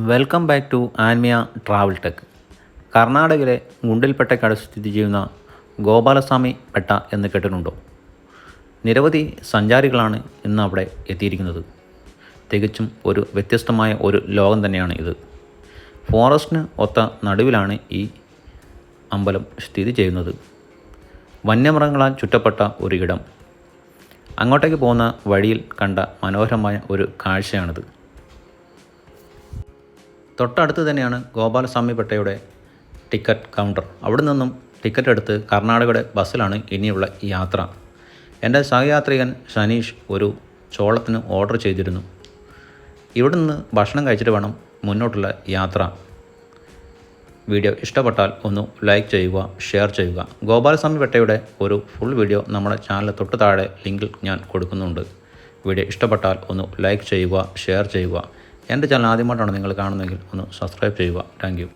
Welcome back to Anmiya travel tech. കർണാടകയിലെ ഗുണ്ടിൽപെട്ടയ്ക്കടുത്ത് സ്ഥിതി ചെയ്യുന്ന ഗോപാലസ്വാമി പെട്ട എന്ന് കേട്ടിട്ടുണ്ടോ? നിരവധി സഞ്ചാരികളാണ് ഇന്ന് അവിടെ എത്തിയിരിക്കുന്നത്. തികച്ചും ഒരു വ്യത്യസ്തമായ ഒരു ലോകം തന്നെയാണ് ഇത്. ഫോറസ്റ്റിന് ഒത്ത നടുവിലാണ് ഈ അമ്പലം സ്ഥിതി ചെയ്യുന്നത്. വന്യമൃഗങ്ങളാൽ ചുറ്റപ്പെട്ട ഒരു ഇടം. അങ്ങോട്ടേക്ക് പോകുന്ന വഴിയിൽ കണ്ട മനോഹരമായ ഒരു കാഴ്ചയാണിത്. തൊട്ടടുത്ത് തന്നെയാണ് ഗോപാലസ്വാമി പെട്ടയുടെ ടിക്കറ്റ് കൗണ്ടർ. അവിടെ നിന്നും ടിക്കറ്റ് എടുത്ത് കർണാടകയുടെ ബസ്സിലാണ് ഇനിയുള്ള യാത്ര. എൻ്റെ സഹയാത്രികൻ സനീഷ് ഒരു ചോളത്തിന് ഓർഡർ ചെയ്തിരുന്നു. ഇവിടെ നിന്ന് ഭക്ഷണം കഴിച്ചിട്ട് വേണം മുന്നോട്ടുള്ള യാത്ര. വീഡിയോ ഇഷ്ടപ്പെട്ടാൽ ഒന്ന് ലൈക്ക് ചെയ്യുക, ഷെയർ ചെയ്യുക. ഗോപാലസ്വാമി പെട്ടയുടെ ഒരു ഫുൾ വീഡിയോ നമ്മുടെ ചാനൽ തൊട്ട് താഴെ ലിങ്കിൽ ഞാൻ കൊടുക്കുന്നുണ്ട്. വീഡിയോ ഇഷ്ടപ്പെട്ടാൽ ഒന്ന് ലൈക്ക് ചെയ്യുക, ഷെയർ ചെയ്യുക. എൻ്റെ ചാനൽ ആദ്യമായിട്ടാണ് നിങ്ങൾ കാണുന്നതെങ്കിൽ ഒന്ന് സബ്സ്ക്രൈബ് ചെയ്യുക. Thank you.